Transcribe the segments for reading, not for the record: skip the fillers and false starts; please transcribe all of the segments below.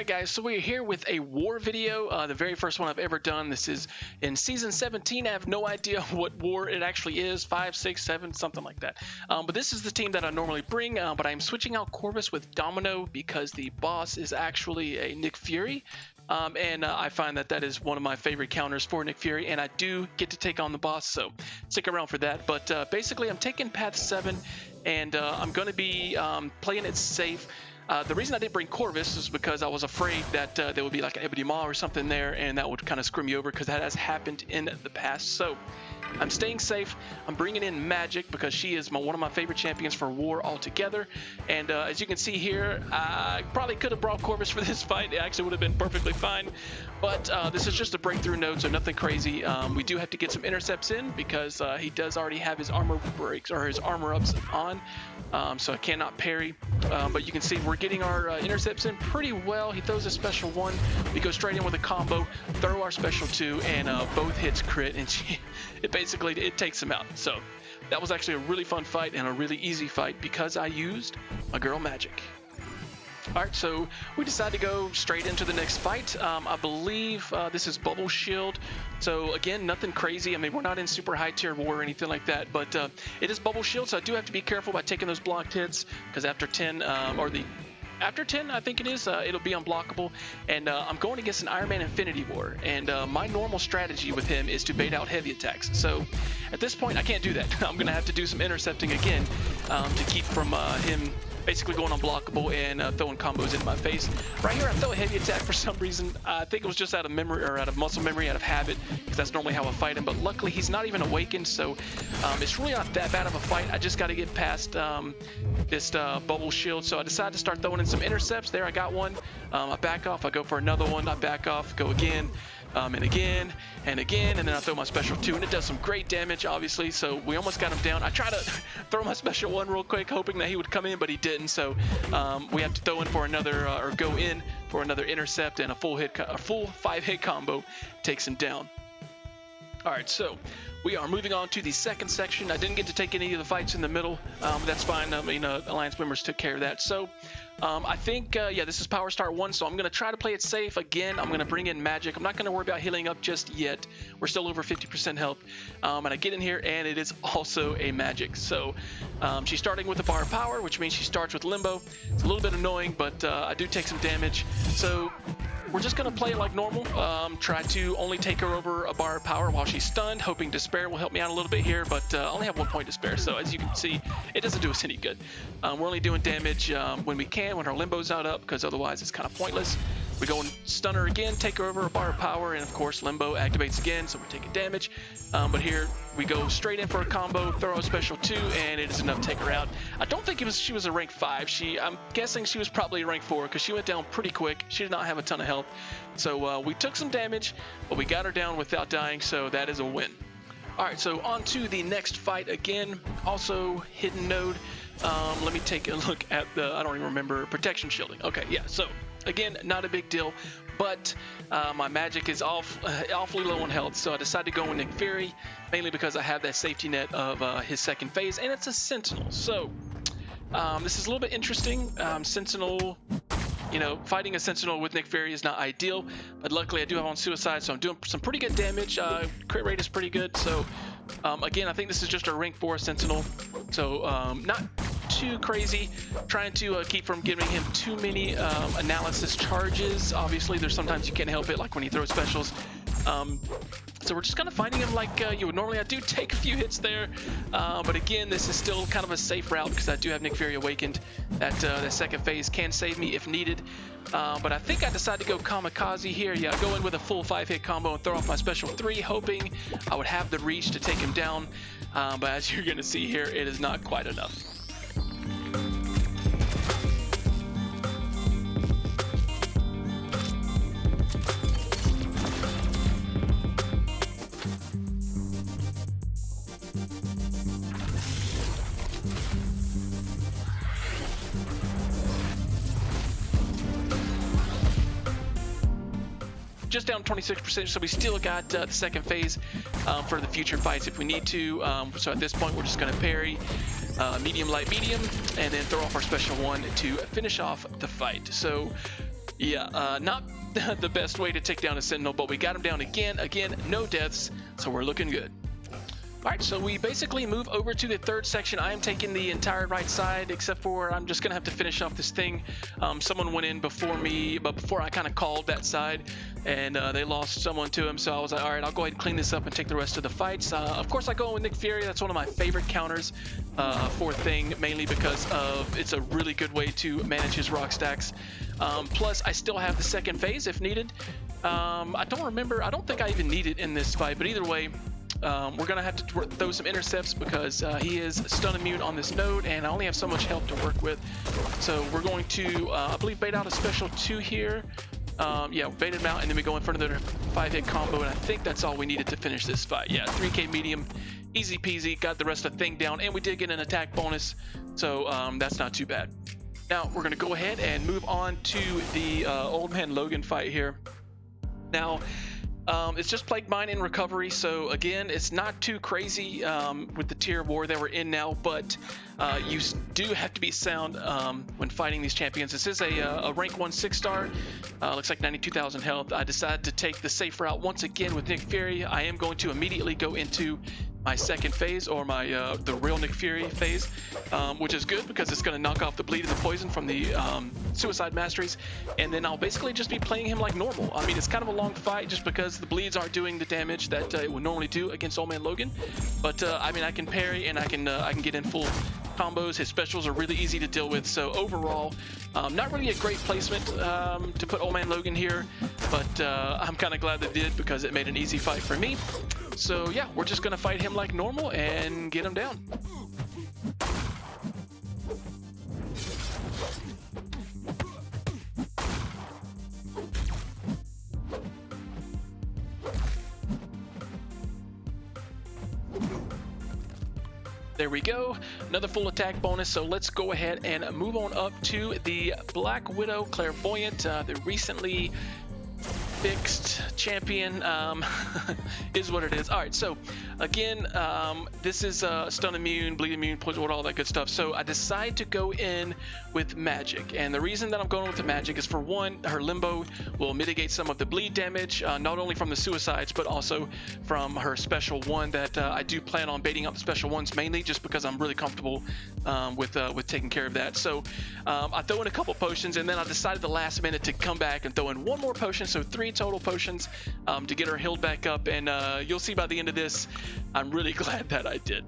Alright guys, so we're here with a war video, the very first one I've ever done. This is in Season 17. I have no idea what war it actually is, 5, 6, 7, something like that. But this is the team that I normally bring, but I'm switching out Corvus with Domino because the boss is actually a Nick Fury. I find that that is one of my favorite counters for Nick Fury, and I do get to take on the boss, so stick around for that. But basically, I'm taking Path 7, and I'm going to be playing it safe. The reason I didn't bring Corvus is because I was afraid that there would be like an Ebony Maw or something there, and that would kind of screw me over because that has happened in the past. So I'm staying safe. I'm bringing in Magic because she is one of my favorite champions for war altogether. And as you can see here, I probably could have brought Corvus for this fight. It actually would have been perfectly fine. But this is just a breakthrough node, so nothing crazy. We do have to get some intercepts in because he does already have his armor breaks or his armor ups on. So I cannot parry. But you can see we're getting our intercepts in pretty well. He throws a special 1. We go straight in with a combo, throw our special 2, and both hits crit. And it takes him out. So that was actually a really fun fight and a really easy fight because I used my girl Magic. Alright, so we decided to go straight into the next fight. I believe this is Bubble Shield. So again, nothing crazy. I mean, we're not in super high tier war or anything like that, but it is Bubble Shield, so I do have to be careful by taking those blocked hits because after 10, after 10, I think it is, it'll be unblockable. And I'm going against an Iron Man Infinity War, and my normal strategy with him is to bait out heavy attacks. So at this point, I can't do that. I'm going to have to do some intercepting again to keep from him basically going unblockable and throwing combos in my face. Right here, I throw a heavy attack for some reason. I think it was just out of memory, or out of muscle memory, out of habit, because that's normally how I fight him. But luckily, he's not even awakened, so it's really not that bad of a fight. I just got to get past this Bubble Shield. So I decided to start throwing in some intercepts. There, I got one. I back off. I go for another one. I back off. Go again. And again, and again, and then I throw my special 2, and it does some great damage, obviously, so we almost got him down. I try to throw my special 1 real quick, hoping that he would come in, but he didn't, so we have to throw in for another, or go in for another intercept, and a full 5-hit combo takes him down. Alright, so we are moving on to the second section. I didn't get to take any of the fights in the middle. That's fine. I mean, Alliance members took care of that. So I think, yeah, this is Power Start 1, so I'm going to try to play it safe. Again, I'm going to bring in Magic. I'm not going to worry about healing up just yet. We're still over 50% health. And I get in here, and it is also a Magic. So she's starting with a bar of power, which means she starts with Limbo. It's a little bit annoying, but I do take some damage. So we're just going to play it like normal. Try to only take her over a bar of power while she's stunned, hoping Despair will help me out a little bit here, but I only have 1 point to spare, so as you can see, it doesn't do us any good. We're only doing damage when we can, when her Limbo's not up, because otherwise it's kind of pointless. We go and stun her again, take her over a bar of power, and of course Limbo activates again, so we're taking damage. But here we go straight in for a combo, throw a special 2, and it is enough to take her out. I don't think she was a rank 5. I'm guessing she was probably a rank 4 because she went down pretty quick. She did not have a ton of health. So we took some damage, but we got her down without dying, so that is a win. Alright, so on to the next fight again, also hidden node. Let me take a look at the, I don't even remember, protection shielding. Okay, yeah, so again, not a big deal, but my Magic is awfully low on health, so I decided to go with Nick Fury, mainly because I have that safety net of his second phase, and it's a Sentinel. So this is a little bit interesting. Sentinel, you know, fighting a Sentinel with Nick Fury is not ideal, but luckily I do have on Suicide, so I'm doing some pretty good damage. Crit rate is pretty good, so again, I think this is just a rank 4 Sentinel, so not too crazy. Trying to keep from giving him too many analysis charges. Obviously, there's sometimes you can't help it, like when he throws specials. So we're just kind of fighting him like you would normally. I do take a few hits there, but again, this is still kind of a safe route because I do have Nick Fury awakened. That second phase can save me if needed. But I think I decided to go kamikaze here. Yeah, go in with a full 5-hit combo and throw off my special 3, hoping I would have the reach to take him down. But as you're going to see here, it is not quite enough. Just down 26%, so we still got the second phase for the future fights if we need to. So at this point, we're just going to parry medium, light, medium, and then throw off our special 1 to finish off the fight. So Yeah, not the best way to take down a Sentinel, but we got him down again. Again, no deaths, so we're looking good. All right, so we basically move over to the third section. I am taking the entire right side, except for I'm just gonna have to finish off this thing. Someone went in before me, but before I kind of called that side, and they lost someone to him. So I was like, all right, I'll go ahead and clean this up and take the rest of the fights. Of course, I go with Nick Fury. That's one of my favorite counters for Thing, mainly because of it's a really good way to manage his rock stacks. Plus, I still have the second phase if needed. I don't think I even need it in this fight, but either way, we're gonna have to throw some intercepts because he is stun immune on this node, and I only have so much health to work with. So we're going to, I believe, bait out a special 2 here. Yeah, bait him out, and then we go in for another 5-hit combo, and I think that's all we needed to finish this fight. Yeah, 3K medium, easy peasy, got the rest of the thing down, and we did get an attack bonus, so that's not too bad. Now we're gonna go ahead and move on to the old man Logan fight here. Now, it's just Plague Mine in recovery, so again, it's not too crazy with the tier war that we're in now, but you do have to be sound when fighting these champions. This is a rank 1 6-star, looks like 92,000 health. I decided to take the safe route once again with Nick Fury. I am going to immediately go into my second phase, or my the real Nick Fury phase, which is good because it's going to knock off the bleed and the poison from the suicide masteries, and then I'll basically just be playing him like normal. I mean, it's kind of a long fight just because the bleeds aren't doing the damage that it would normally do against Old Man Logan, but I mean, I can parry and I can get in full combos. His specials are really easy to deal with, so overall, not really a great placement to put Old Man Logan here, but I'm kind of glad they did because it made an easy fight for me. So yeah, we're just gonna fight him like normal and get him down. There we go, another full attack bonus. So let's go ahead and move on up to the Black Widow Clairvoyant, the recently fixed champion. Is what it is. All right, so again, this is stun immune, bleed immune, poison, all that good stuff. So I decide to go in with magic, and the reason that I'm going with the magic is, for one, her limbo will mitigate some of the bleed damage, not only from the suicides but also from her special 1 that I do plan on baiting up the special 1s mainly just because I'm really comfortable with taking care of that. So I throw in a couple potions, and then I decided the last minute to come back and throw in 1 more potion, so 3 total potions to get her healed back up, and you'll see by the end of this, I'm really glad that I did.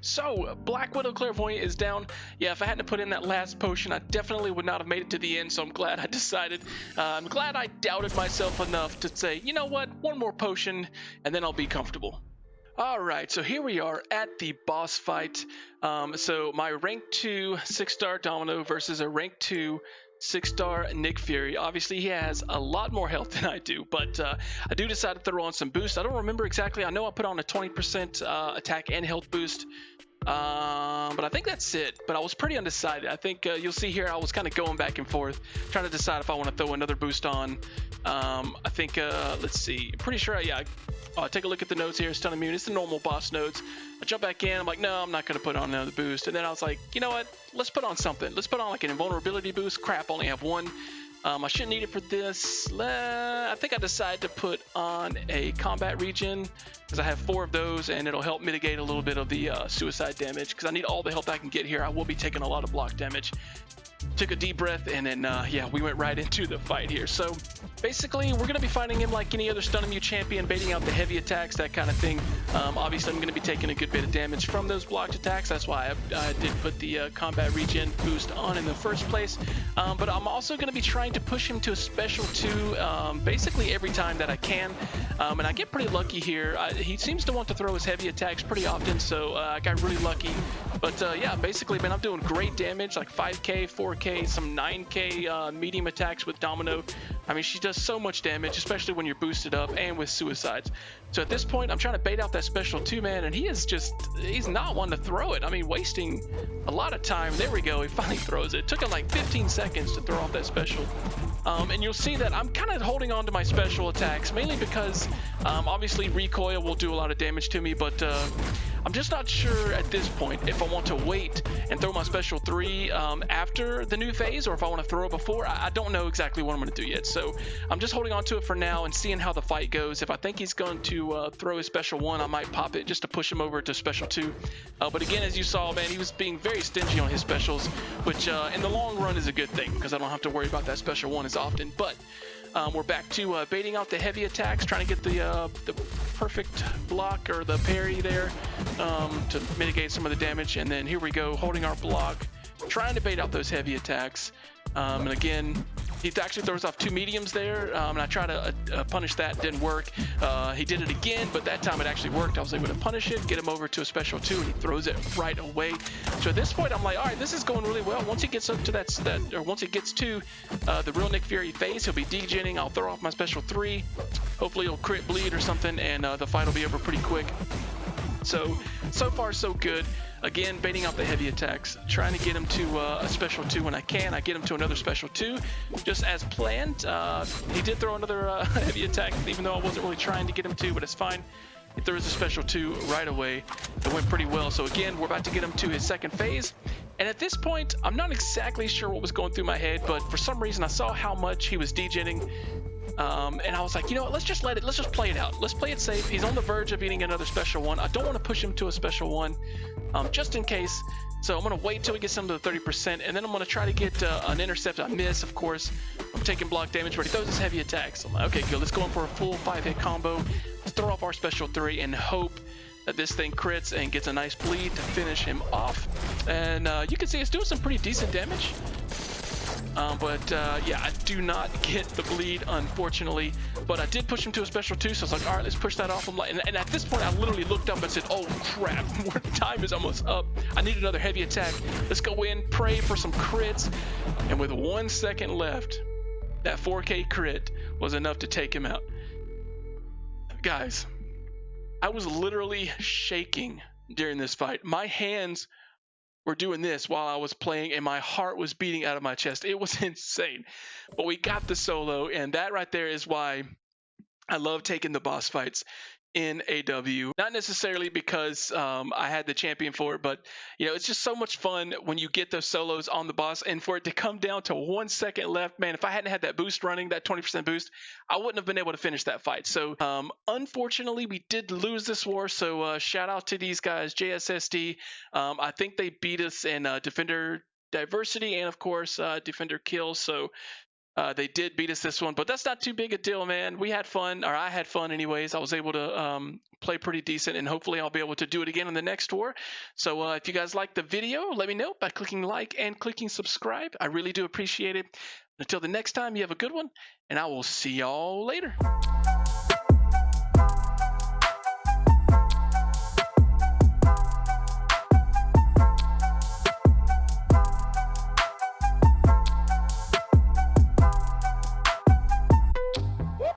So, Black Widow Clairvoyant is down. Yeah, if I hadn't put in that last potion, I definitely would not have made it to the end, so I'm glad I decided. I'm glad I doubted myself enough to say, you know what, 1 more potion, and then I'll be comfortable. Alright, so here we are at the boss fight. So my rank 2 6-star Domino versus a rank 2 6-star Nick Fury. Obviously, he has a lot more health than I do, but I do decide to throw on some boost. I don't remember exactly. I know I put on a 20% attack and health boost, but I think that's it. But I was pretty undecided. I think you'll see here I was kind of going back and forth, trying to decide if I want to throw another boost on. I think, let's see. I'm pretty sure, yeah. Take a look at the notes here. Stun immune. It's the normal boss notes. I jump back in. I'm like, no, I'm not going to put on another boost. And then I was like, you know what? Let's put on something. Let's put on like an invulnerability boost. Crap, only have 1. I shouldn't need it for this. I think I decided to put on a combat regen because I have 4 of those, and it'll help mitigate a little bit of the suicide damage because I need all the help I can get here. I will be taking a lot of block damage. took a deep breath, and then yeah, we went right into the fight here. So basically, we're going to be fighting him like any other stun immune champion, baiting out the heavy attacks, that kind of thing. Obviously, I'm going to be taking a good bit of damage from those blocked attacks. That's why I did put the combat regen boost on in the first place. But I'm also going to be trying to push him to a special 2 basically every time that I can. And I get pretty lucky here. He seems to want to throw his heavy attacks pretty often, so I got really lucky. But yeah, basically, man, I'm doing great damage, like 5k, 4k, some 9k medium attacks with Domino. I mean, she does so much damage, especially when you're boosted up and with suicides. So at this point, I'm trying to bait out that special 2, man, and he's not one to throw it. I mean, wasting a lot of time. There we go, he finally throws it. It took him like 15 seconds to throw off that special. And you'll see that I'm kind of holding on to my special attacks, mainly because obviously recoil will do a lot of damage to me, but I'm just not sure at this point if I want to wait and throw my special 3 after the new phase, or if I want to throw it before. I don't know exactly what I'm going to do yet, so I'm just holding on to it for now and seeing how the fight goes. If I think he's going to throw his special 1, I might pop it just to push him over to special 2. But again, as you saw, man, he was being very stingy on his specials, which in the long run is a good thing, because I don't have to worry about that special 1 as often. But we're back to baiting out the heavy attacks, trying to get the perfect block or the parry there to mitigate some of the damage. And then here we go, holding our block, trying to bait out those heavy attacks. And again, he actually throws off 2 mediums there, and I tried to punish that. Didn't work. He did it again, but that time it actually worked. I was able to punish it, get him over to a special 2, and he throws it right away. So at this point, I'm like, all right, this is going really well. Once he gets up to once he gets to the real Nick Fury phase, he'll be degenning. I'll throw off my special 3. Hopefully, he'll crit bleed or something, and the fight will be over pretty quick. So far, so good. Again, baiting out the heavy attacks, trying to get him to a special 2 when I can. I get him to another special 2, just as planned. He did throw another heavy attack, even though I wasn't really trying to get him to, but it's fine. He throws a special 2 right away. It went pretty well. So again, we're about to get him to his second phase. And at this point, I'm not exactly sure what was going through my head, but for some reason, I saw how much he was degenning. And I was like, you know what, let's just play it out. Let's play it safe. He's on the verge of eating another special 1. I don't want to push him to a special 1, just in case. So I'm going to wait till he gets him to the 30%, and then I'm going to try to get an intercept. I miss, of course. I'm taking block damage, but he throws his heavy attacks. I'm like, okay, good. Let's go in for a full 5-hit combo. Let's throw off our special 3 and hope that this thing crits and gets a nice bleed to finish him off. And you can see it's doing some pretty decent damage. But yeah, I do not get the bleed, unfortunately. But I did push him to a special 2, so I was like, all right, let's push that off. And at this point, I literally looked up and said, oh, crap, time is almost up. I need another heavy attack. Let's go in, pray for some crits. And with 1 second left, that 4K crit was enough to take him out. Guys, I was literally shaking during this fight. My hands were doing this while I was playing, and my heart was beating out of my chest. It was insane. But we got the solo, and that right there is why I love taking the boss fights in AW. Not necessarily because I had the champion for it, but you know, it's just so much fun when you get those solos on the boss, and for it to come down to 1 second left, man, if I hadn't had that boost running, that 20% boost, I wouldn't have been able to finish that fight. So unfortunately, we did lose this war, so shout out to these guys, JSSD. I think they beat us in Defender Diversity and of course Defender Kills, so they did beat us this one, but that's not too big a deal, man. We had fun, or I had fun anyways. I was able to play pretty decent, and hopefully I'll be able to do it again in the next tour. So if you guys liked the video, let me know by clicking like and clicking subscribe. I really do appreciate it. Until the next time, you have a good one, and I will see y'all later.